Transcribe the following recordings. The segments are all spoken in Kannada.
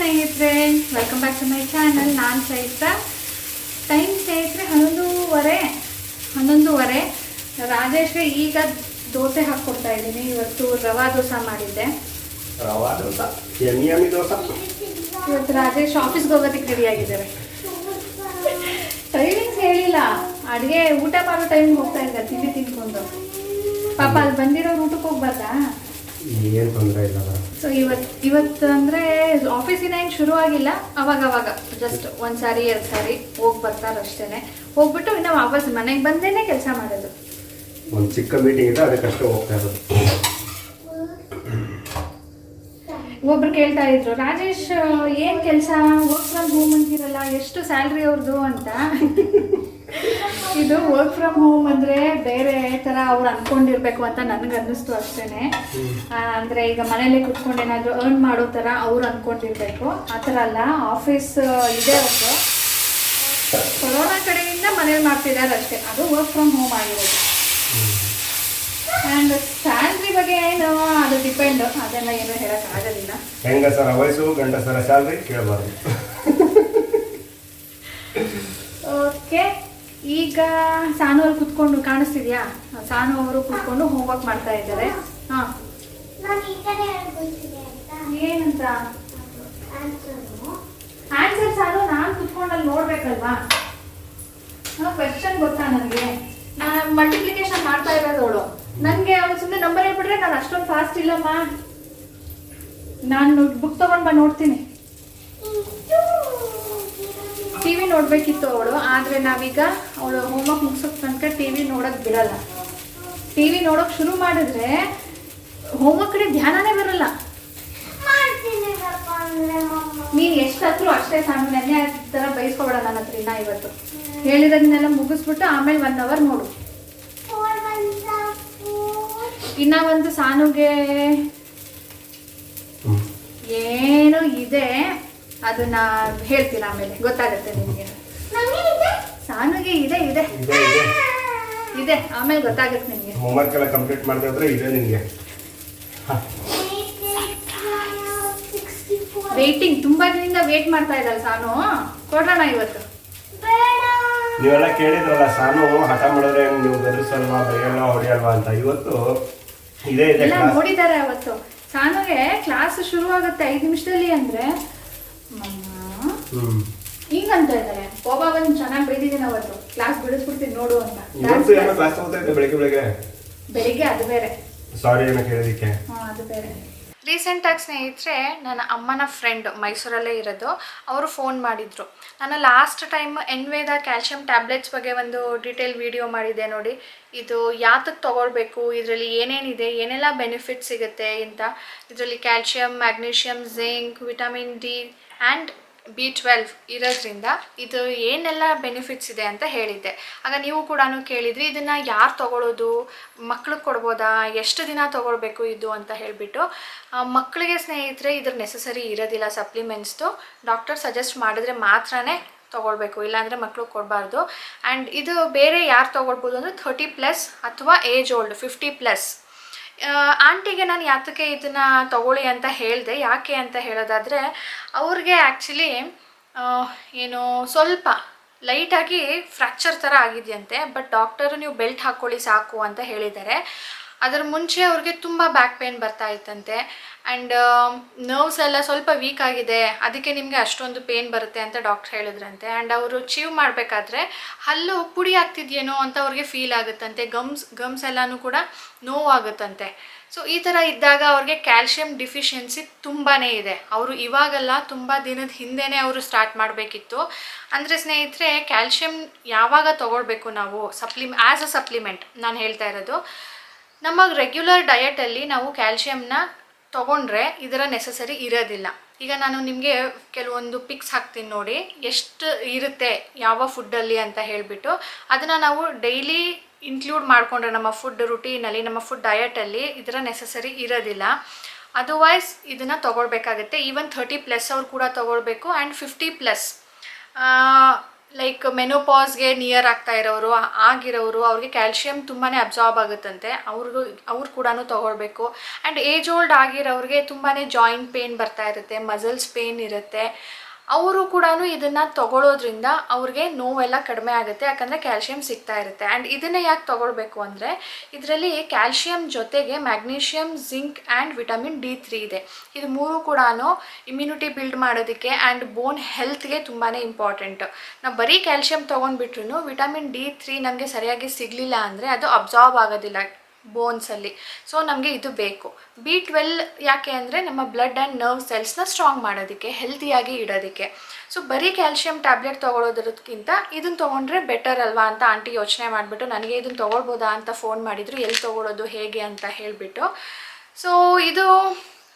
ಸ್ನೇಹಿತರೆ, welcome back to my channel. ನಾನು ಚೈತ್ರ. ಟೈಮ್ ಸ್ನೇಹಿತರೆ 11:30. ರಾಜೇಶ್ಗೆ ಈಗ ದೋಸೆ ಹಾಕ್ಕೊಡ್ತಾ ಇದ್ದೀನಿ. ಇವತ್ತು ರವಾ ದೋಸೆ ಮಾಡಿದ್ದೆ. ಇವತ್ತು ರಾಜೇಶ್ ಆಫೀಸ್ಗೆ ಹೋಗೋದಕ್ಕೆ ರೆಡಿ ಆಗಿದ್ದಾರೆ. ಟೈಮಿಂಗ್ಸ್ ಹೇಳಿಲ್ಲ, ಅಡುಗೆ ಊಟ ಮಾಡೋ ಟೈಮಿಗೆ ಹೋಗ್ತಾ ಇದ್ದಾರೆ ತಿಂಡಿ ತಿನ್ಕೊಂಡು. ಪಾಪ ಅಲ್ಲಿ ಬಂದಿರೋರು ಊಟಕ್ಕೆ ಹೋಗ್ಬಾರ್ದಾ? ಏನು ತೊಂದರೆ ಇಲ್ಲ. ಸೊ ಇವತ್ತು ಅಂದರೆ ಆಫೀಸಿನ ಏನು ಶುರು ಆಗಿಲ್ಲ, ಅವಾಗ ಜಸ್ಟ್ ಒಂದು ಸಾರಿ 2 ಸಾರಿ ಹೋಗಿ ಬರ್ತಾರೆ ಅಷ್ಟೇ. ಹೋಗ್ಬಿಟ್ಟು ಇನ್ನು ವಾಪಸ್ ಮನೆಗೆ ಬಂದೇನೆ ಕೆಲಸ ಮಾಡೋದು. ಒಂದು ಚಿಕ್ಕ ಮೀಟಿಂಗ್ ಇದೆ, ಅದಕ್ಕಷ್ಟೇ ಹೋಗ್ತಾ ಇರೋದು. ಒಬ್ರು ಕೇಳ್ತಾ ಇದ್ರು, ರಾಜೇಶ್ ಏನು ಕೆಲಸ, ವರ್ಕ್ ಫ್ರಮ್ ಹೋಮ್ ಅಂತಿರಲ್ಲ, ಎಷ್ಟು ಸ್ಯಾಲ್ರಿ ಅವ್ರದ್ದು ಅಂತ. ಇದು ವರ್ಕ್ ಫ್ರಮ್ ಹೋಮ್ ಅಂದರೆ ಬೇರೆ ಥರ ಅವ್ರು ಅಂದ್ಕೊಂಡಿರ್ಬೇಕು ಅಂತ ನನಗೆ ಅನ್ನಿಸ್ತು ಅಷ್ಟೇ. ಅಂದರೆ ಈಗ ಮನೇಲಿ ಕುತ್ಕೊಂಡು ಏನಾದರೂ ಅರ್ನ್ ಮಾಡೋ ಥರ ಅವ್ರು ಅಂದ್ಕೊಂಡಿರ್ಬೇಕು, ಆ ಥರ ಅಲ್ಲ. ಆಫೀಸ್ ಇದೆ ಅವ್ರದ್ದು, ಕೊರೋನಾ ಕಡೆಯಿಂದ ಮನೇಲಿ ಮಾಡ್ತಿದ್ದಾರೆ ಅಷ್ಟೇ. ಅದು ವರ್ಕ್ ಫ್ರಮ್ ಹೋಮ್ ಆಗಿರೋದು. ಆ್ಯಂಡ್ ಸ್ಯಾಲ್ರಿ ಬಗ್ಗೆ ಏನು ಅದು ಡಿಪೆಂಡ್, ಅದೆಲ್ಲ ಏನೂ ಹೇಳೋಕ್ಕಾಗೋದಿಲ್ಲ. ಹೆಂಗಸರ ವಯಸ್ಸು ಗಂಡಸರ ಸ್ಯಾಲ್ರಿ ಕೇಳಬಾರ್ದು. ಓಕೆ, ಈಗ ಸಾನು ಅವ್ರು ಕುತ್ಕೊಂಡು ಕಾಣಿಸ್ತಿದ್ಯಾ? ಸಾನು ಅವರು ಕುತ್ಕೊಂಡು ಹೋಮ್ವರ್ಕ್ ಮಾಡ್ತಾ ಇದ್ದಾರೆ. ಹಾಂ, ಏನಂತ ಆನ್ಸರ್? ಸಾನು ನಾನು ಕುತ್ಕೊಂಡು ಅಲ್ಲಿ ನೋಡ್ಬೇಕಲ್ವಾ? ಕ್ವೆಶ್ಚನ್ ಗೊತ್ತಾ ನನಗೆ? ನಾನು ಮಲ್ಟಿಪ್ಲಿಕೇಶನ್ ಮಾಡ್ತಾ ಇರೋದು ಅವಳು. ನನಗೆ ಅವಳು ಸುಮ್ಮನೆ ನಂಬರ್ ಹೇಳ್ಬಿಟ್ರೆ ನಾನು ಅಷ್ಟೊಂದು ಫಾಸ್ಟ್ ಇಲ್ಲಮ್ಮ. ನಾನು ಬುಕ್ ತೊಗೊಂಡು ಬಂದು ನೋಡ್ತೀನಿ. ಟಿ ವಿ ನೋಡಬೇಕಿತ್ತು ಅವಳು, ಆದರೆ ನಾವೀಗ ಅವಳು ಹೋಮ್ವರ್ಕ್ ಮುಗಿಸೋಕೆ ತನಕ ಟಿ ವಿ ನೋಡೋಕೆ ಬಿಡಲ್ಲ. ಟಿ ವಿ ನೋಡೋಕೆ ಶುರು ಮಾಡಿದ್ರೆ ಹೋಮ್ವರ್ಕ್ ಕಡೆ ಧ್ಯಾನನೇ ಬರಲ್ಲ. ನೀನು ಎಷ್ಟು ಹತ್ರು ಅಷ್ಟೇ ಸಾನು, ನೆನ್ನೆ ಥರ ಬೈಸ್ಕೊಬೇಡ ನನ್ನ ಹತ್ರ. ಇನ್ನ ಇವತ್ತು ಹೇಳಿರೋದನ್ನೆಲ್ಲ ಮುಗಿಸ್ಬಿಟ್ಟು ಆಮೇಲೆ 1 ಅವರ್ ನೋಡು. ಇನ್ನ ಒಂದು ಸಾನುಗೆ ಏನು ಇದೆ ಅದನ್ನ ಹೇಳ್ತೀನಿ ಆಮೇಲೆ, ಗೊತ್ತಾಗುತ್ತೆ ನಿಮಗೆ. ಸಾನುಗೆ ಇದೆ ಇದೆ ಇದೆ ಆಮೇಲೆ ಗೊತ್ತಾಗುತ್ತೆ ನಿಮಗೆ. ಹೋಮ್ವರ್ಕ್ ಎಲ್ಲ ಕಂಪ್ಲೀಟ್ ಮಾಡದೆ ಹೋದ್ರೆ ಇದೆ ನಿಮಗೆ. ವೇಟಿಂಗ್, ತುಂಬಾ ದಿನದಿಂದ ವೇಟ್ ಮಾಡ್ತಾ ಇದ್ದಲ್ಲ ಸಾನು. ಕೊಡೋಣ ಇವತ್ತು. ನೀವೆಲ್ಲ ಕೇಳಿದ್ರಲ್ಲ, ಸಾನು ಹಠ ಮಾಡಿದ್ರೆ ನೀವು ಗದರಿಸಲ್ವಾ, ಬೈಯಲ್ಲ, ಹೊಡೆಯಲ್ವಾ ಅಂತ. ಇವತ್ತು ಇದೇ ಇದೆ ಎಲ್ಲ ನೋಡಿದ್ದಾರೆ. ಅವತ್ತು ಸಾನುಗೆ ಕ್ಲಾಸ್ ಶುರು ಆಗುತ್ತೆ 5 ನಿಮಿಷದಲ್ಲಿ ಅಂದ್ರೆ ಹಿಂಗಂತ ಇದ್ದಾರೆ. ಒಬ್ಬ ಬಂದು ಚೆನ್ನಾಗಿ ಬೈದಿದ್ದೀನಿ ಅವತ್ತು, ಕ್ಲಾಸ್ ಬಿಡಿಸ್ಬಿಡ್ತೀನಿ ನೋಡು ಅಂತ. ಕ್ಲಾಸ್ ತಗೋತಾ ಇದ್ದೆ ಬೆಳಿಗ್ಗೆ ಅದು ಬೇರೆ. ಸಾರಿ ಏನೋ ಕೇಳಿದಕ್ಕೆ. ಅದು ಬೇರೆ. ರೀಸೆಂಟಾಗಿ ಸ್ನೇಹಿತರೆ, ನನ್ನ ಅಮ್ಮನ ಫ್ರೆಂಡ್ ಮೈಸೂರಲ್ಲೇ ಇರೋದು, ಅವರು ಫೋನ್ ಮಾಡಿದರು. ನಾನು ಲಾಸ್ಟ್ ಟೈಮ್ ಎನ್ವೇದ ಕ್ಯಾಲ್ಶಿಯಂ ಟ್ಯಾಬ್ಲೆಟ್ಸ್ ಬಗ್ಗೆ ಒಂದು ಡೀಟೇಲ್ ವಿಡಿಯೋ ಮಾಡಿದ್ದೆ ನೋಡಿ. ಇದು ಯಾತಕ್ಕೆ ತೊಗೊಳ್ಬೇಕು, ಇದರಲ್ಲಿ ಏನೇನಿದೆ, ಏನೆಲ್ಲ ಬೆನಿಫಿಟ್ ಸಿಗುತ್ತೆ ಅಂತ. ಇದರಲ್ಲಿ calcium, magnesium, zinc, vitamin D and B12 ಇರೋದ್ರಿಂದ ಇದು ಏನೆಲ್ಲ ಬೆನಿಫಿಟ್ಸ್ ಇದೆ ಅಂತ ಹೇಳಿದ್ದೆ. ಆಗ ನೀವು ಕೂಡ ಕೇಳಿದ್ರಿ, ಇದನ್ನು ಯಾರು ತೊಗೊಳ್ಳೋದು, ಮಕ್ಳಿಗೆ ಕೊಡ್ಬೋದಾ, ಎಷ್ಟು ದಿನ ತೊಗೊಳ್ಬೇಕು ಇದು ಅಂತ ಹೇಳಿಬಿಟ್ಟು. ಮಕ್ಕಳಿಗೆ ಸ್ನೇಹಿತರೆ ಇದ್ರ ನೆಸಸರಿ ಇರೋದಿಲ್ಲ ಸಪ್ಲಿಮೆಂಟ್ಸ್ದು. ಡಾಕ್ಟರ್ ಸಜೆಸ್ಟ್ ಮಾಡಿದ್ರೆ ಮಾತ್ರನೇ ತೊಗೊಳ್ಬೇಕು, ಇಲ್ಲಾಂದರೆ ಮಕ್ಳಿಗೆ ಕೊಡಬಾರ್ದು. ಆ್ಯಂಡ್ ಇದು ಬೇರೆ ಯಾರು ತೊಗೊಳ್ಬೋದು ಅಂದರೆ 30+ ಅಥವಾ ಏಜ್ ಓಲ್ಡ್ 50+. ಆಂಟಿಗೆ ನಾನು ಯಾತಕ್ಕೆ ಇದನ್ನು ತೊಗೊಳ್ಳಿ ಅಂತ ಹೇಳಿದೆ, ಯಾಕೆ ಅಂತ ಹೇಳೋದಾದರೆ ಅವ್ರಿಗೆ ಆ್ಯಕ್ಚುಲಿ ಏನು ಸ್ವಲ್ಪ ಲೈಟಾಗಿ ಫ್ರ್ಯಾಕ್ಚರ್ ಥರ ಆಗಿದೆಯಂತೆ. ಬಟ್ ಡಾಕ್ಟರು ನೀವು ಬೆಲ್ಟ್ ಹಾಕ್ಕೊಳ್ಳಿ ಸಾಕು ಅಂತ ಹೇಳಿದ್ದಾರೆ. ಅದರ ಮುಂಚೆ ಅವ್ರಿಗೆ ತುಂಬ ಬ್ಯಾಕ್ ಪೇನ್ ಬರ್ತಾ ಇತ್ತಂತೆ. ಆ್ಯಂಡ್ ನರ್ವ್ಸ್ ಎಲ್ಲ ಸ್ವಲ್ಪ ವೀಕ್ ಆಗಿದೆ, ಅದಕ್ಕೆ ನಿಮಗೆ ಅಷ್ಟೊಂದು ಪೇನ್ ಬರುತ್ತೆ ಅಂತ ಡಾಕ್ಟ್ರ್ ಹೇಳಿದ್ರಂತೆ. ಆ್ಯಂಡ್ ಅವರು ಚೀವ್ ಮಾಡಬೇಕಾದ್ರೆ ಹಲ್ಲು ಪುಡಿ ಆಗ್ತಿದೆಯೇನೋ ಅಂತ ಅವ್ರಿಗೆ ಫೀಲ್ ಆಗುತ್ತಂತೆ. ಗಮ್ಸ್ ಎಲ್ಲನೂ ಕೂಡ ನೋವಾಗುತ್ತಂತೆ. ಸೊ ಈ ಥರ ಇದ್ದಾಗ ಅವ್ರಿಗೆ ಕ್ಯಾಲ್ಶಿಯಂ ಡಿಫಿಷಿಯನ್ಸಿ ತುಂಬಾ ಇದೆ. ಅವರು ಇವಾಗೆಲ್ಲ ತುಂಬ ದಿನದ ಹಿಂದೆಯೇ ಅವರು ಸ್ಟಾರ್ಟ್ ಮಾಡಬೇಕಿತ್ತು. ಅಂದರೆ ಸ್ನೇಹಿತರೆ, ಕ್ಯಾಲ್ಶಿಯಂ ಯಾವಾಗ ತೊಗೊಳ್ಬೇಕು ನಾವು ಆ್ಯಸ್ ಅ ಸಪ್ಲಿಮೆಂಟ್ ನಾನು ಹೇಳ್ತಾ ಇರೋದು. ನಮ್ಮ ರೆಗ್ಯುಲರ್ ಡಯಟಲ್ಲಿ ನಾವು ಕ್ಯಾಲ್ಶಿಯಮ್ನ ತೊಗೊಂಡ್ರೆ ಇದರ ನೆಸಸರಿ ಇರೋದಿಲ್ಲ. ಈಗ ನಾನು ನಿಮಗೆ ಕೆಲವೊಂದು ಪಿಕ್ಸ್ ಹಾಕ್ತೀನಿ ನೋಡಿ, ಎಷ್ಟು ಇರುತ್ತೆ ಯಾವ ಫುಡ್ಡಲ್ಲಿ ಅಂತ ಹೇಳಿಬಿಟ್ಟು. ಅದನ್ನು ನಾವು ಡೈಲಿ ಇನ್ಕ್ಲೂಡ್ ಮಾಡಿಕೊಂಡ್ರೆ ನಮ್ಮ ಫುಡ್ ರುಟೀನಲ್ಲಿ, ನಮ್ಮ ಫುಡ್ ಡಯಟಲ್ಲಿ ಇದರ ನೆಸಸರಿ ಇರೋದಿಲ್ಲ. ಅದರ್ವೈಸ್ ಇದನ್ನು ತೊಗೊಳ್ಬೇಕಾಗುತ್ತೆ. ಈವನ್ 30+ ಅವ್ರು ಕೂಡ ತೊಗೊಳ್ಬೇಕು. ಆ್ಯಂಡ್ 50+. ಲೈಕ್ ಮೆನೋಪಾಸ್ಗೆ ನಿಯರ್ ಆಗ್ತಾ ಇರೋರು ಆಗಿರೋರು ಅವ್ರಿಗೆ ಕ್ಯಾಲ್ಶಿಯಂ ತುಂಬಾ ಅಬ್ಸಾರ್ಬ್ ಆಗುತ್ತಂತೆ, ಅವ್ರು ಕೂಡ ತೊಗೊಳ್ಬೇಕು. ಆ್ಯಂಡ್ ಏಜ್ ಓಲ್ಡ್ ಆಗಿರೋರಿಗೆ ತುಂಬಾ ಜಾಯಿಂಟ್ ಪೇನ್ ಬರ್ತಾ ಇರುತ್ತೆ, ಮಸಲ್ಸ್ ಪೇನ್ ಇರುತ್ತೆ, ಅವರು ಕೂಡ ಇದನ್ನು ತೊಗೊಳ್ಳೋದ್ರಿಂದ ಅವ್ರಿಗೆ ನೋವೆಲ್ಲ ಕಡಿಮೆ ಆಗುತ್ತೆ, ಯಾಕಂದರೆ ಕ್ಯಾಲ್ಶಿಯಂ ಸಿಗ್ತಾ ಇರುತ್ತೆ. ಆ್ಯಂಡ್ ಇದನ್ನು ಯಾಕೆ ತೊಗೊಳ್ಬೇಕು ಅಂದರೆ ಇದರಲ್ಲಿ ಕ್ಯಾಲ್ಶಿಯಂ ಜೊತೆಗೆ magnesium, zinc and vitamin D3 ಇದೆ. ಇದು ಮೂರು ಕೂಡ ಇಮ್ಯುನಿಟಿ ಬಿಲ್ಡ್ ಮಾಡೋದಕ್ಕೆ ಆ್ಯಂಡ್ ಬೋನ್ ಹೆಲ್ತ್ಗೆ ತುಂಬಾ ಇಂಪಾರ್ಟೆಂಟ್. ನಾವು ಬರೀ ಕ್ಯಾಲ್ಶಿಯಂ ತೊಗೊಂಡ್ಬಿಟ್ರು ವಿಟಮಿನ್ D3 ನಮಗೆ ಸರಿಯಾಗಿ ಸಿಗಲಿಲ್ಲ ಅಂದರೆ ಅದು ಅಬ್ಸಾರ್ಬ್ ಆಗೋದಿಲ್ಲ ಬೋನ್ಸಲ್ಲಿ. ಸೊ ನಮಗೆ ಇದು ಬೇಕು. B12 ಯಾಕೆ ಅಂದರೆ ನಮ್ಮ ಬ್ಲಡ್ ಆ್ಯಂಡ್ ನರ್ವ್ ಸೆಲ್ಸ್ನ ಸ್ಟ್ರಾಂಗ್ ಮಾಡೋದಕ್ಕೆ, ಹೆಲ್ತಿಯಾಗಿ ಇಡೋದಕ್ಕೆ. ಸೊ ಬರೀ ಕ್ಯಾಲ್ಶಿಯಂ ಟ್ಯಾಬ್ಲೆಟ್ ತೊಗೊಳೋದ್ರಕ್ಕಿಂತ ಇದನ್ನು ತೊಗೊಂಡ್ರೆ ಬೆಟರ್ ಅಲ್ವಾ ಅಂತ ಆಂಟಿ ಯೋಚನೆ ಮಾಡಿಬಿಟ್ಟು ನನಗೆ ಇದನ್ನು ತೊಗೊಳ್ಬೋದಾ ಅಂತ ಫೋನ್ ಮಾಡಿದರು, ಎಲ್ಲಿ ತೊಗೊಳೋದು ಹೇಗೆ ಅಂತ ಹೇಳಿಬಿಟ್ಟು. ಸೊ ಇದು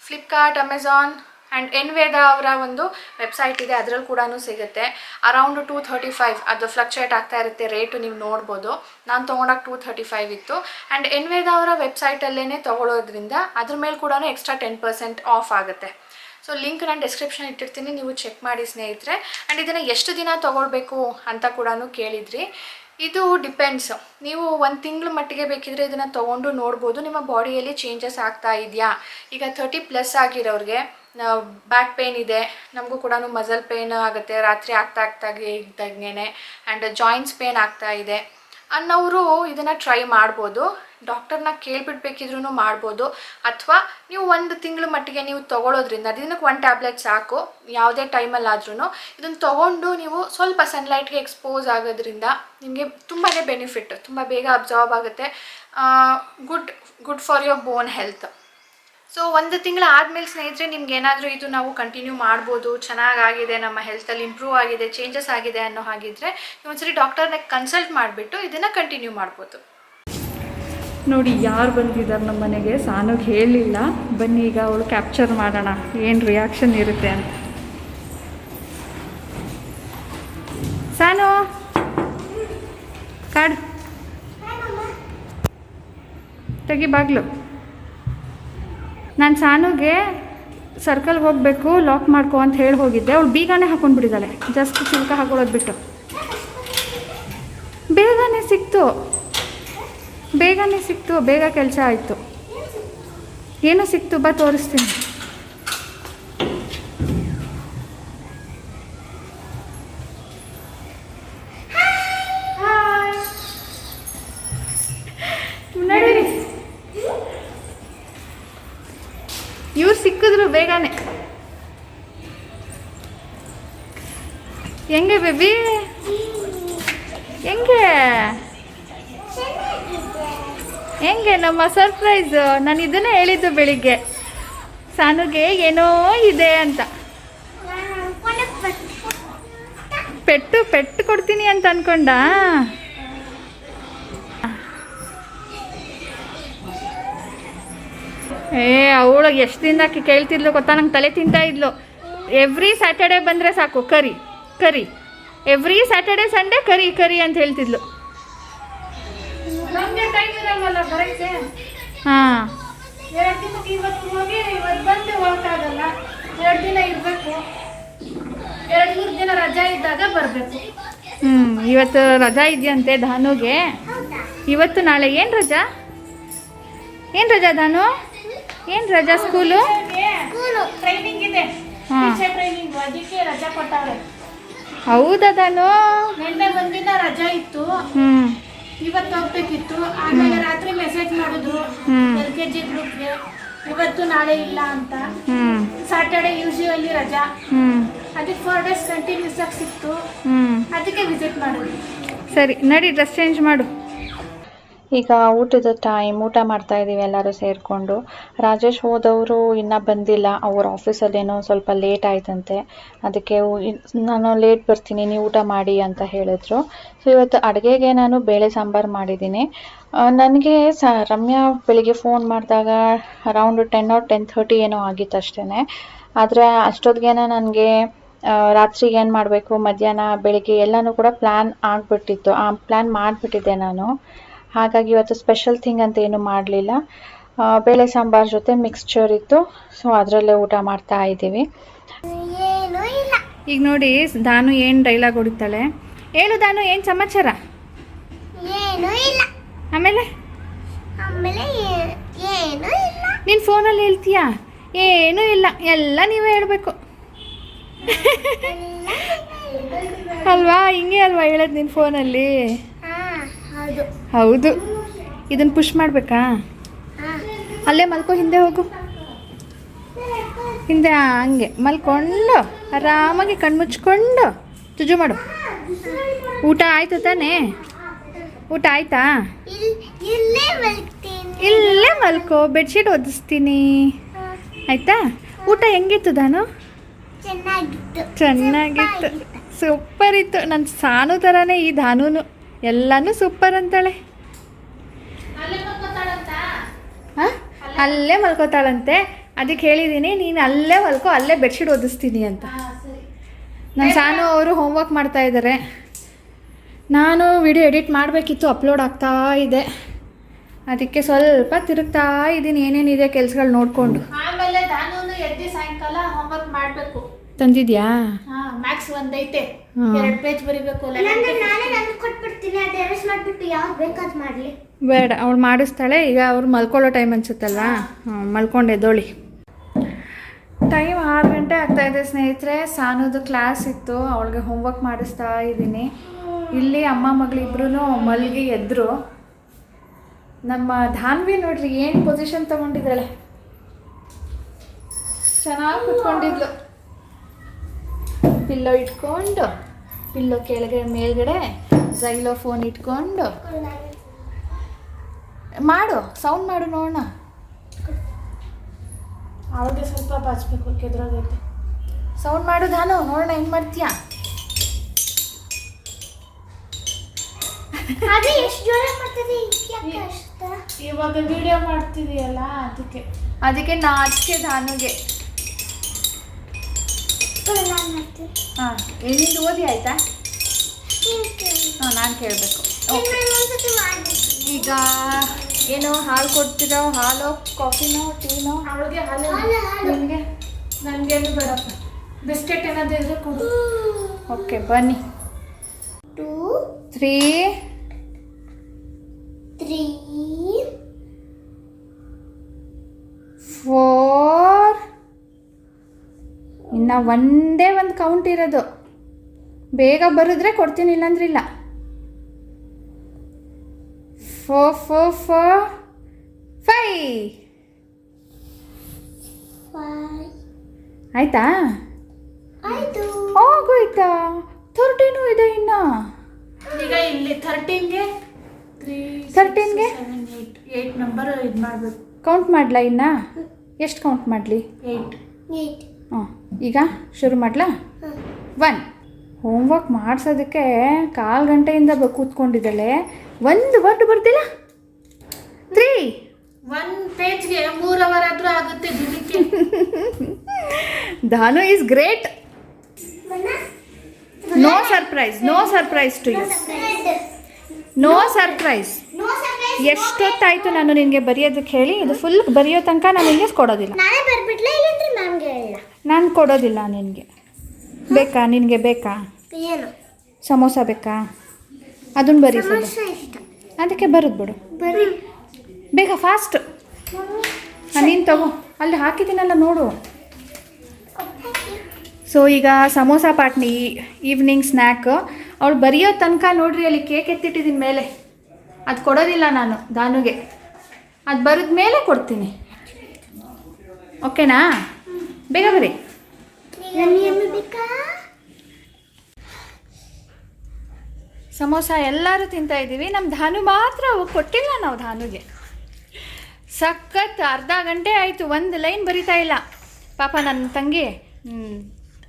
ಫ್ಲಿಪ್ಕಾರ್ಟ್, ಅಮೆಝಾನ್ ಆ್ಯಂಡ್ ಎನ್ವೇದಾ ಅವರ ಒಂದು ವೆಬ್ಸೈಟ್ ಇದೆ, ಅದರಲ್ಲಿ ಕೂಡ ಸಿಗುತ್ತೆ. ಅರೌಂಡ್ 235 ಅದು ಫ್ಲಕ್ಚುಯೇಟ್ ಆಗ್ತಾ ಇರುತ್ತೆ ರೇಟು, ನೀವು ನೋಡ್ಬೋದು. ನಾನು ತೊಗೊಂಡಾಗ 235 ಇತ್ತು. ಆ್ಯಂಡ್ ಎನ್ವೇದಾ ಅವರ ವೆಬ್ಸೈಟಲ್ಲೇ ತೊಗೊಳೋದ್ರಿಂದ ಅದ್ರ ಮೇಲೆ ಕೂಡ ಎಕ್ಸ್ಟ್ರಾ 10% ಆಫ್ ಆಗುತ್ತೆ. ಸೊ ಲಿಂಕ್ ನಾನು ಡಿಸ್ಕ್ರಿಪ್ಷನ್ ಇಟ್ಟಿರ್ತೀನಿ, ನೀವು ಚೆಕ್ ಮಾಡಿ ಸ್ನೇಹಿತರೆ. ಆ್ಯಂಡ್ ಇದನ್ನು ಎಷ್ಟು ದಿನ ತೊಗೊಳ್ಬೇಕು ಅಂತ ಕೂಡ ಕೇಳಿದ್ರಿ. ಇದು ಡಿಪೆಂಡ್ಸ್, ನೀವು 1 ತಿಂಗಳ ಮಟ್ಟಿಗೆ ಬೇಕಿದ್ರೆ ಇದನ್ನು ತೊಗೊಂಡು ನೋಡ್ಬೋದು ನಿಮ್ಮ ಬಾಡಿಯಲ್ಲಿ ಚೇಂಜಸ್ ಆಗ್ತಾ ಇದೆಯಾ. ಈಗ 30+ ಆಗಿರೋರಿಗೆ ಬ್ಯಾಕ್ ಪೇನ್ ಇದೆ, ನಮಗೂ ಕೂಡ ಮಸಲ್ ಪೇನ್ ಆಗುತ್ತೆ ರಾತ್ರಿ ಇದ್ದಾಗೇನೆ, ಆ್ಯಂಡ್ ಜಾಯಿಂಟ್ಸ್ ಪೇನ್ ಆಗ್ತಾ ಇದೆ ಅನ್ನೋರು ಇದನ್ನು ಟ್ರೈ ಮಾಡ್ಬೋದು. ಡಾಕ್ಟರ್ನ ಕೇಳಿಬಿಡ್ಬೇಕಿದ್ರೂ ಮಾಡ್ಬೋದು. ಅಥವಾ ನೀವು 1 ತಿಂಗಳ ಮಟ್ಟಿಗೆ ನೀವು ತೊಗೊಳೋದ್ರಿಂದ ದಿನಕ್ಕೆ 1 ಟ್ಯಾಬ್ಲೆಟ್ ಸಾಕು, ಯಾವುದೇ ಟೈಮಲ್ಲಾದ್ರೂ ಇದನ್ನು ತೊಗೊಂಡು ನೀವು ಸ್ವಲ್ಪ ಸನ್ಲೈಟ್ಗೆ ಎಕ್ಸ್ಪೋಸ್ ಆಗೋದ್ರಿಂದ ನಿಮಗೆ ತುಂಬಾ ಬೆನಿಫಿಟ್, ತುಂಬ ಬೇಗ ಅಬ್ಸಾರ್ಬ್ ಆಗುತ್ತೆ. Good for your bone health. So 1 ತಿಂಗಳು ಆದಮೇಲೆ ಸ್ನೇಹಿತರೆ ನಿಮ್ಗೆ ಏನಾದರೂ ಇದು ನಾವು ಕಂಟಿನ್ಯೂ ಮಾಡ್ಬೋದು, ಚೆನ್ನಾಗಾಗಿದೆ, ನಮ್ಮ ಹೆಲ್ತಲ್ಲಿ ಇಂಪ್ರೂವ್ ಆಗಿದೆ, ಚೇಂಜಸ್ ಆಗಿದೆ ಅನ್ನೋ ಹಾಗಿದ್ರೆ ನೀವು ಒಂದ್ಸರಿ ಡಾಕ್ಟರ್ನ ಕನ್ಸಲ್ಟ್ ಮಾಡಿಬಿಟ್ಟು ಇದನ್ನು ಕಂಟಿನ್ಯೂ ಮಾಡ್ಬೋದು. ನೋಡಿ ಯಾರು ಬಂದಿದ್ದಾರೆ ನಮ್ಮ ಮನೆಗೆ, ಸಾನುಗೆ ಹೇಳಿಲ್ಲ. ಬನ್ನಿ ಈಗ ಅವಳು ಕ್ಯಾಪ್ಚರ್ ಮಾಡೋಣ ಏನು ರಿಯಾಕ್ಷನ್ ಇರುತ್ತೆ ಅಂತ. ಸಾನು ಕಾರ್ಡ್ ತೆಗಿ ಬಾಗ್ಲು. ನಾನು ಸಾನುಗೆ ಸರ್ಕಲ್ಗೆ ಹೋಗಬೇಕು, ಲಾಕ್ ಮಾಡ್ಕೊ ಅಂತ ಹೇಳಿ ಹೋಗಿದ್ದೆ. ಅವಳು ಬೀಗಾನೇ ಹಾಕೊಂಡ್ಬಿಟ್ಟಿದ್ದಾಳೆ, ಜಸ್ಟ್ ಚಿಲ್ಕ ಹಾಕೊಳ್ಳೋದು ಬಿಟ್ಟು. ಬೇಗನೆ ಸಿಕ್ತು, ಬೇಗ ಕೆಲಸ ಆಯಿತು. ಏನೋ ಸಿಕ್ತು, ಬಾ ತೋರಿಸ್ತೀನಿ. ನಡೀರಿ, ಇವ್ರು ಸಿಕ್ಕಿದ್ರು ಬೇಗನೆ. ಹೆಂಗೆ ಬೇಬಿ, ಹೆಂಗೆ ನಮ್ಮ ಸರ್ಪ್ರೈಸು? ನಾನು ಇದನ್ನೇ ಹೇಳಿದ್ದು ಬೆಳಿಗ್ಗೆ, ಸಾನುಗೆ ಏನೋ ಇದೆ ಅಂತ. ಪೆಟ್ಟು ಕೊಡ್ತೀನಿ ಅಂತ ಅನ್ಕೊಂಡ. ಅವಳಿಗೆ ಎಷ್ಟು ದಿನಕ್ಕೆ ಕೇಳ್ತಿದ್ಲು ಗೊತ್ತಾ, ನಂಗೆ ತಲೆ ತಿಂತಾ ಇದ್ಲು. ಎವ್ರಿ ಸ್ಯಾಟರ್ಡೇ ಬಂದರೆ ಸಾಕು ಕರಿ, ಎವ್ರಿ ಸ್ಯಾಟರ್ಡೇ ಸಂಡೇ ಕರಿ ಅಂತ ಹೇಳ್ತಿದ್ಲು. ಹಾಂ, 2 ದಿನಕ್ಕೆ ಇವತ್ತು ಹೋಗಿ ಇವತ್ತು ಬಂದು ಹೋಗೋಕ್ಕಾಗಲ್ಲ, 2 ದಿನ ಇರಬೇಕು, 2-3 ದಿನ ರಜಾ ಇದ್ದಾಗ ಬರಬೇಕು. ಇವತ್ತು ರಜಾ ಇದೆಯಂತೆ ಧಾನುಗೆ, ಇವತ್ತು ನಾಳೆ. ಏನು ರಜಾ ಧಾನು? ಏನು ರಜಾ? ಸ್ಕೂಲು ಟ್ರೈನಿಂಗ್ ಇದೆ, ಟ್ರೈನಿಂಗ್, ಅದಕ್ಕೆ ರಜಾ ಕೊಟ್ಟವ್ರೆ. ಹೌದಾ ಧಾನು? ನಿನ್ನೆ ಒಂದಿನ ರಜಾ ಇತ್ತು, ಇವತ್ತು ಹೋಗ್ಬೇಕಿತ್ತು. ಆಮೇಲೆ ರಾತ್ರಿ ಮೆಸೇಜ್ ಮಾಡಿದ್ರು LKG ಗ್ರೂಪ್ಗೆ, ಇವತ್ತು ನಾಳೆ ಇಲ್ಲ ಅಂತ. ಸಾಟರ್ಡೆ ಯೂಶುವಲಿ ರಜಾ, ಅದಕ್ಕೆ 4 ಡೇಸ್ ಕಂಟಿನ್ಯೂಸ್ ಆಗಿ ಸಿಕ್ತು, ಅದಕ್ಕೆ ವಿಸಿಟ್ ಮಾಡಿದ್ವಿ. ಸರಿ ನಡಿ, ಡ್ರೆಸ್ ಚೇಂಜ್ ಮಾಡು. ಈಗ ಊಟದ ಟೈಮ್, ಊಟ ಮಾಡ್ತಾ ಇದ್ದೀವಿ ಎಲ್ಲರೂ ಸೇರಿಕೊಂಡು. ರಾಜೇಶ್ ಹೋದವರು ಇನ್ನೂ ಬಂದಿಲ್ಲ, ಅವ್ರ ಆಫೀಸಲ್ಲೇನೋ ಸ್ವಲ್ಪ ಲೇಟ್ ಆಯ್ತಂತೆ, ಅದಕ್ಕೆ ನಾನು ಲೇಟ್ ಬರ್ತೀನಿ, ನೀವು ಊಟ ಮಾಡಿ ಅಂತ ಹೇಳಿದ್ರು. ಸೊ ಇವತ್ತು ಅಡುಗೆಗೆ ನಾನು ಬೇಳೆ ಸಾಂಬಾರು ಮಾಡಿದ್ದೀನಿ. ನನಗೆ ರಮ್ಯಾ ಬೆಳಿಗ್ಗೆ ಫೋನ್ ಮಾಡಿದಾಗ ಅರೌಂಡ್ 10 or 10:30 ಏನೋ ಆಗಿತ್ತು ಅಷ್ಟೇ. ಆದರೆ ಅಷ್ಟೊತ್ತಿಗೆ ನನಗೆ ರಾತ್ರಿಗೆ ಏನು ಮಾಡಬೇಕು, ಮಧ್ಯಾಹ್ನ ಬೆಳಿಗ್ಗೆ ಎಲ್ಲನೂ ಕೂಡ ಪ್ಲ್ಯಾನ್ ಆಗಿಬಿಟ್ಟಿತ್ತು, ಆ ಪ್ಲ್ಯಾನ್ ಮಾಡಿಬಿಟ್ಟಿದ್ದೆ ನಾನು. ಹಾಗಾಗಿ ಇವತ್ತು ಸ್ಪೆಷಲ್ ಥಿಂಗ್ ಅಂತ ಏನು ಮಾಡಲಿಲ್ಲ. ಬೇಳೆ ಸಾಂಬಾರು ಜೊತೆ ಮಿಕ್ಸ್ಚರ್ ಇತ್ತು, ಸೊ ಅದರಲ್ಲೇ ಊಟ ಮಾಡ್ತಾ ಇದ್ದೀವಿ. ಈಗ ನೋಡಿ ಧಾನು ಏನು ಡೈಲಾಗ್ ಹೊಡಿತಾಳೆ, ಹೇಳು ದಾನು, ಏನು ಸಮಾಚಾರ? ಏನೂ ಇಲ್ಲ. ಆಮೇಲೆ ಆಮೇಲೆ ಏನೂ ಇಲ್ಲ. ನೀನು ಫೋನಲ್ಲಿ ಹೇಳ್ತೀಯಾ? ಏನೂ ಇಲ್ಲ, ಎಲ್ಲ ನೀವೇ ಹೇಳಬೇಕು ಅಲ್ವಾ? ಹಿಂಗೆ ಅಲ್ವಾ ಹೇಳೋದು ನೀನು ಫೋನಲ್ಲಿ? ಹೌದು. ಹೌದು. ಇದನ್ನು ಪುಷ್ ಮಾಡಬೇಕಾ? ಅಲ್ಲೇ ಮಲ್ಕೋ, ಹಿಂದೆ ಹೋಗು, ಹಿಂದೆ ಹಂಗೆ ಮಲ್ಕೊಂಡು ಆರಾಮಾಗಿ ಕಣ್ಮುಚ್ಕೊಂಡು ತುಜು ಮಾಡು. ಊಟ ಆಯಿತು ತಾನೇ? ಊಟ ಆಯ್ತಾ? ಇಲ್ಲೇ ಮಲ್ತೀನಿ. ಇಲ್ಲೇ ಮಲ್ಕೋ, ಬೆಡ್ಶೀಟ್ ಒದಿಸ್ತೀನಿ ಆಯಿತಾ? ಊಟ ಹೆಂಗಿತ್ತು ದಾನು? ಚೆನ್ನಾಗಿತ್ತು, ಸೂಪರ್ ಇತ್ತು. ನನ್ನ ಸಾನು ಥರನೇ ಈ ದಾನೂನು, ಎಲ್ಲನೂ ಸೂಪರ್ ಅಂತಾಳೆ. ಹಾಂ, ಅಲ್ಲೇ ಮಲ್ಕೋತಾಳಂತೆ. ಅದಕ್ಕೆ ಹೇಳಿದ್ದೀನಿ, ನೀನು ಅಲ್ಲೇ ಮಲ್ಕೋ, ಅಲ್ಲೇ ಬೆಡ್ಶೀಟ್ ಒದಿಸ್ತೀನಿ ಅಂತ. ನನ್ನ ಸಾನು ಅವರು ಹೋಮ್ವರ್ಕ್ ಮಾಡ್ತಾ ಇದ್ದಾರೆ. ನಾನು ವಿಡಿಯೋ ಎಡಿಟ್ ಮಾಡಬೇಕಿತ್ತು, ಅಪ್ಲೋಡ್ ಆಗ್ತಾ ಇದೆ. ಅದಕ್ಕೆ ಸ್ವಲ್ಪ ತಿರುಗ್ತಾ ಇದ್ದೀನಿ, ಏನೇನಿದೆ ಕೆಲಸಗಳು ನೋಡಿಕೊಂಡು. ಆಮೇಲೆ ನಾನು ಎದ್ದು ಸಾಯಂಕಾಲ ಹೋಮ್ವರ್ಕ್ ಮಾಡಬೇಕು. ತಂದಿದ್ಯಾ? ಮ್ಯಾಕ್ಸ್ ಒಂದೈತೆ, 2 ಪೇಜ್ ಬರೀಬೇಕು. ನಾನೇ ಕೊಟ್ಬಿಡ್ತೀನಿ, ಅದು ಎರೆಸ್ ಮಾಡಿಬಿಟ್ಟು ಯಾವ್ದು ಬೇಕಾದ್ ಮಾಡಲಿ. ಬೇಡ, ಅವಳು ಮಾಡಿಸ್ತಾಳೆ. ಈಗ ಅವ್ರು ಮಲ್ಕೊಳ್ಳೋ ಟೈಮ್ ಅನ್ಸುತ್ತಲ್ವಾ? ಮಲ್ಕೊಂಡು ಎದ್ದೋಳಿ. ಟೈಮ್ 6 ಗಂಟೆ ಆಗ್ತಾಯಿದೆ ಸ್ನೇಹಿತರೆ. ಸಾನುದು ಕ್ಲಾಸ್ ಇತ್ತು, ಅವಳಿಗೆ ಹೋಮ್ವರ್ಕ್ ಮಾಡಿಸ್ತಾ ಇದ್ದೀನಿ. ಇಲ್ಲಿ ಅಮ್ಮ ಮಗಳಿಬ್ರು ಮಲ್ಗಿ ಎದ್ರು. ನಮ್ಮ ಧಾನ್ವಿ ನೋಡ್ರಿ ಏನು ಪೊಸಿಷನ್ ತೊಗೊಂಡಿದ್ದಾಳೆ, ಚೆನ್ನಾಗಿ ಕುತ್ಕೊಂಡಿದ್ಲು. ಪಿಲ್ಲೋ ಇಟ್ಕೊಂಡು, ಪಿಲ್ಲೋ ಕೆಳಗಡೆ ಮೇಲ್ಗಡೆ ಫೋನ್ ಇಟ್ಕೊಂಡು ಮಾಡು, ಸೌಂಡ್ ಮಾಡು ನೋಡೋಣ. ಅವ್ರಿಗೆ ಸ್ವಲ್ಪ ಬಾಚ್ಬೇಕು, ಕೆದ್ರಾಗೈತೆ. ಸೌಂಡ್ ಮಾಡು ಧಾನು, ನೋಡೋಣ ಹೆಂಗೆ ಮಾಡ್ತೀಯಾ. ಅದೇ ಎಷ್ಟು ಜೋರ ಮಾಡ್ತದೆ ಇವಾಗ ವಿಡಿಯೋ ಮಾಡ್ತಿದೀಯಲ್ಲ, ಅದಕ್ಕೆ ನಾಚಿಕೆ ಧಾನುಗೆ. ಹಾಂ, ನಿಂದು ಓದಿ ಆಯ್ತಾ? ಹಾಂ, ನಾನು ಕೇಳಬೇಕು. ಈಗ ಏನು ಹಾಲು ಕೊಡ್ತಿರೋ? ಹಾಲು, ಕಾಫಿನೋ, ಟೀನೋ? ಅವಳಿಗೆ ಹಾಲು, ನಿಮಗೆ? ನನಗೇನು ಬೇಡಪ್ಪ. ಬಿಸ್ಕೆಟ್ ಏನಾದರೂ ಇದ್ರೆ ಕೊಡು. ಓಕೆ, ಬನ್ನಿ. 2 3 4 ಇನ್ನು ಒಂದೇ ಒಂದು ಕೌಂಟ್ ಇರೋದು. ಬೇಗ ಬರೆದ್ರೆ ಕೊಡ್ತೀನಿ, ಇಲ್ಲಾಂದ್ರೆ ಇಲ್ಲ. 4 4 4 5 ಆಯ್ತಾ? ಆಯ್ತು. ಹೋಗೋಯ್ತಾ? 13 ಇದೆ ಇನ್ನು. ಈಗ ಇಲ್ಲಿ 13ಗೆ 8 ನಂಬರ್ ಇದು ಮಾಡಬೇಕು. ಕೌಂಟ್ ಮಾಡಲಾ? ಇನ್ನು ಎಷ್ಟು ಕೌಂಟ್ ಮಾಡಲಿ? 8. ಹಾಂ, ಈಗ ಶುರು ಮಾಡಲಾ? 1. ಹೋಮ್ವರ್ಕ್ ಮಾಡಿಸೋದಕ್ಕೆ 1/4 ಗಂಟೆಯಿಂದ ಕೂತ್ಕೊಂಡಿದ್ದಾಳೆ, ಒಂದು ವರ್ಡ್ ಬರ್ತಿಲ್ಲ. 3. 1 ಪೇಜ್ಗೆ 3 ಅವರ್ ಆದರೂ ಆಗುತ್ತೆ ದಿನಕ್ಕೆ. Dhanu is great. No surprise to you. No surprise. ಎಷ್ಟೊತ್ತಾಯಿತು ನಾನು ನಿನಗೆ ಬರೆಯೋದಕ್ಕೆ ಹೇಳಿ? ಇದು ಫುಲ್ ಬರೆಯೋ ತನಕ ನಾನು ನಿನಗೆ ಕೊಡೋದಿಲ್ಲ. ನಾನೇ ಬರ್ಬಿಡ್ಲಾ, ಇಲ್ಲಂದ್ರೆ ಮ್ಯಾಮ್ಗೆ ಹೇಳಲ್ಲ. ನಾನು ಕೊಡೋದಿಲ್ಲ ನಿನಗೆ. ಬೇಕಾ? ನಿನಗೆ ಬೇಕಾ? ಏನು ಸಮೋಸ ಬೇಕಾ? ಅದನ್ನು ಬರೀ ಸರ್. ಇಷ್ಟ. ಅದಕ್ಕೆ ಬರೋದು ಬಿಡು, ಬರೀ ಬೇಗ ಫಾಸ್ಟ್. ನೀನು ತಗೋ, ಅಲ್ಲಿ ಹಾಕಿದ್ದೀನಲ್ಲ ನೋಡು. ಸೊ ಈಗ ಸಮೋಸ ಪಾಟ್ನಿ ಈವ್ನಿಂಗ್ ಸ್ನ್ಯಾಕ್. ಅವಳು ಬರೆಯೋ ತನಕ ನೋಡ್ರಿ, ಅಲ್ಲಿ ಕೇಕ್ ಎತ್ತಿಟ್ಟಿದ್ದೀನಿ ಮೇಲೆ. ಅದು ಕೊಡೋದಿಲ್ಲ ನಾನು ದಾನುಗೆ, ಅದು ಬರೆದ ಮೇಲೆ ಕೊಡ್ತೀನಿ. ಓಕೆನಾ? ಬೇಗ ಬರೀ. ಬೇಕಾ? ಸಮೋಸ ಎಲ್ಲರೂ ತಿಂತಾ ಇದ್ದೀವಿ, ನಮ್ಮ ಧಾನು ಮಾತ್ರ ಕೊಟ್ಟಿಲ್ಲ ನಾವು ಧಾನುಗೆ. ಸಖತ್ ಅರ್ಧ ಗಂಟೆ ಆಯಿತು, ಒಂದು ಲೈನ್ ಬರಿತಾ ಇಲ್ಲ ಪಾಪ ನನ್ನ ತಂಗಿ.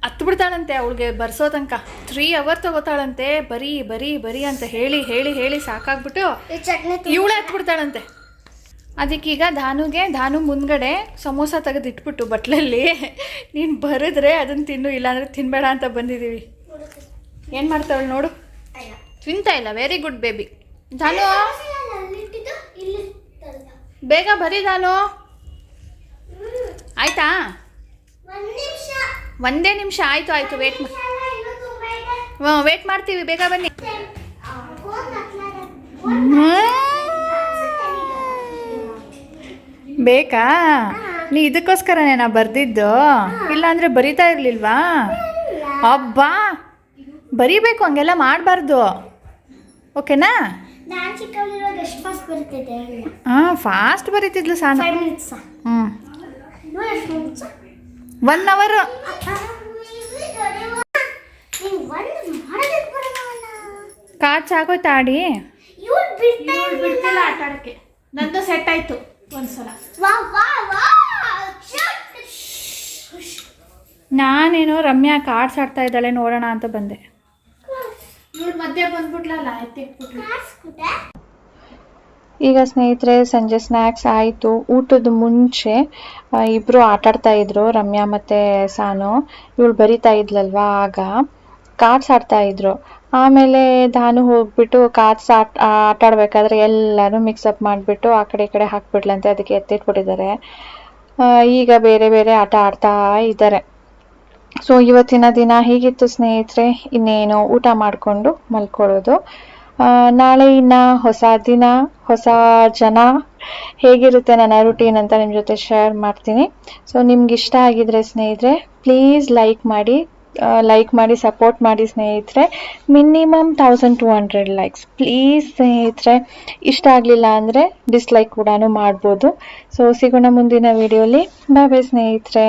ಹತ್ತು ಬಿಡ್ತಾಳಂತೆ ಅವಳಿಗೆ ಬರ್ಸೋ ತನಕ. 3 ಅವರ್ ತಗೋತಾಳಂತೆ. ಬರೀ ಬರೀ ಬರೀ ಅಂತ ಹೇಳಿ ಹೇಳಿ ಹೇಳಿ ಸಾಕಾಗ್ಬಿಟ್ಟು ಇವಳೇ ಹತ್ಬಿಡ್ತಾಳಂತೆ. ಅದಕ್ಕೀಗ ಧಾನು ಮುಂದ್ಗಡೆ ಸಮೋಸ ತೆಗೆದಿಟ್ಬಿಟ್ಟು ಬಟ್ಲಲ್ಲಿ, ನೀನು ಬರೆದ್ರೆ ಅದನ್ನು ತಿನ್ನು, ಇಲ್ಲಾಂದರೆ ತಿನ್ನಬೇಡ ಅಂತ ಬಂದಿದ್ದೀವಿ. ಏನು ಮಾಡ್ತಾವಳು ನೋಡು, ತಿಂತಾ ಇಲ್ಲ. Very good baby. ಧಾನು ಬೇಗ ಬರೀ ಧಾನು. ಆಯ್ತಾ? ಒಂದೇ ನಿಮಿಷ. ಆಯಿತು ವೇಟ್ ಮಾಡಿ. ವೇಟ್ ಮಾಡ್ತೀವಿ, ಬೇಗ ಬನ್ನಿ. ಬೇಕಾ? ನೀ ಇದಕ್ಕೋಸ್ಕರನೇ ನಾ ಬರ್ದಿದ್ದು, ಇಲ್ಲಾಂದರೆ ಬರಿತಾ ಇರಲಿಲ್ವಾ? ಅಬ್ಬಾ, ಬರಿಬೇಕು, ಹಂಗೆಲ್ಲ ಮಾಡಬಾರ್ದು. ಓಕೆನಾ? ನಾನು ಚಿಕ್ಕವಳಿರುವಾಗ ಎಷ್ಟು ಫಾಸ್ಟ್ ಬರ್ತೈತೆ? ಹಾಂ, ಫಾಸ್ಟ್ ಬರೀತಿದ್ಲು ಸಾನು. 5 ಮಿನಿಟ್ಸ್. ಹ್ಞೂ, ನೋ ಎಷ್ಟು ಮಿನಿಟ್ಸ್? 1 hour. ನೀವು ಒಂದು ಮಾಡೋದಕ್ಕೆ ಬರಲ್ಲ. ಕಾಚ್ ಆಗೋಯ್ತಾಡಿ. ಇವ್ರು ಬಿಡ್ತಿಲ್ಲ ಆಟ ಆಡೋಕ್ಕೆ. ನಂದು ಸೆಟ್ ಆಯಿತು ಒಂದ್ಸಲ. ವಾ ವಾ ವಾ. ನಾನೇನು ರಮ್ಯಾ ಕಾರ್ಡ್ಸ್ ಆಡ್ತಾ ಇದ್ದಾಳೆ ನೋಡೋಣ ಅಂತ ಬಂದೆ. ಇವ್ರು ಮಧ್ಯೆ ಬಂದ್ಬಿಟ್ಲಲ್ಲ, ಎತ್ತಿಟ್ಬಿಟ್ಲು. ಈಗ ಸ್ನೇಹಿತರೆ ಸಂಜೆ ಸ್ನ್ಯಾಕ್ಸ್ ಆಯಿತು. ಊಟದ ಮುಂಚೆ ಇಬ್ಬರು ಆಟಾಡ್ತಾ ಇದ್ರು, ರಮ್ಯಾ ಮತ್ತು ಸಾನು. ಇವಳು ಬರಿತಾ ಇದ್ಲಲ್ವಾ, ಆಗ ಕಾರ್ಡ್ಸ್ ಆಡ್ತಾ ಇದ್ರು. ಆಮೇಲೆ ಧಾನು ಹೋಗ್ಬಿಟ್ಟು ಕಾರ್ಡ್ಸ್ ಆಟಾಡ್ಬೇಕಾದ್ರೆ ಎಲ್ಲರೂ ಮಿಕ್ಸಪ್ ಮಾಡಿಬಿಟ್ಟು ಆ ಕಡೆ ಈ ಕಡೆ ಹಾಕ್ಬಿಡ್ಲಂತೆ, ಅದಕ್ಕೆ ಎತ್ತಿಟ್ಬಿಟ್ಟಿದ್ದಾರೆ. ಈಗ ಬೇರೆ ಬೇರೆ ಆಟ ಆಡ್ತಾ ಇದ್ದಾರೆ. ಸೊ ಇವತ್ತಿನ ದಿನ ಹೀಗಿತ್ತು ಸ್ನೇಹಿತರೆ. ಇನ್ನೇನು ಊಟ ಮಾಡಿಕೊಂಡು ಮಲ್ಕೊಳ್ಳೋದು. ನಾಳೆ ಇನ್ನು ಹೊಸ ದಿನ, ಹೊಸ ಜನ, ಹೇಗಿರುತ್ತೆ ನನ್ನ ರೂಟೀನ್ ಅಂತ ನಿಮ್ಮ ಜೊತೆ ಶೇರ್ ಮಾಡ್ತೀನಿ. ಸೊ ನಿಮ್ಗೆ ಇಷ್ಟ ಆಗಿದ್ರೆ ಸ್ನೇಹಿತರೆ ಪ್ಲೀಸ್ ಲೈಕ್ ಮಾಡಿ ಸಪೋರ್ಟ್ ಮಾಡಿ ಸ್ನೇಹಿತರೆ. ಮಿನಿಮಮ್ 1200 ಲೈಕ್ಸ್ ಪ್ಲೀಸ್ ಸ್ನೇಹಿತರೆ. ಇಷ್ಟ ಆಗಲಿಲ್ಲ ಅಂದರೆ ಡಿಸ್ಲೈಕ್ ಕೂಡ ಮಾಡ್ಬೋದು. ಸೊ ಸಿಗೋಣ ಮುಂದಿನ ವಿಡಿಯೋಲಿ. ಬಾಯ್ ಬಾಯ್ ಸ್ನೇಹಿತರೆ.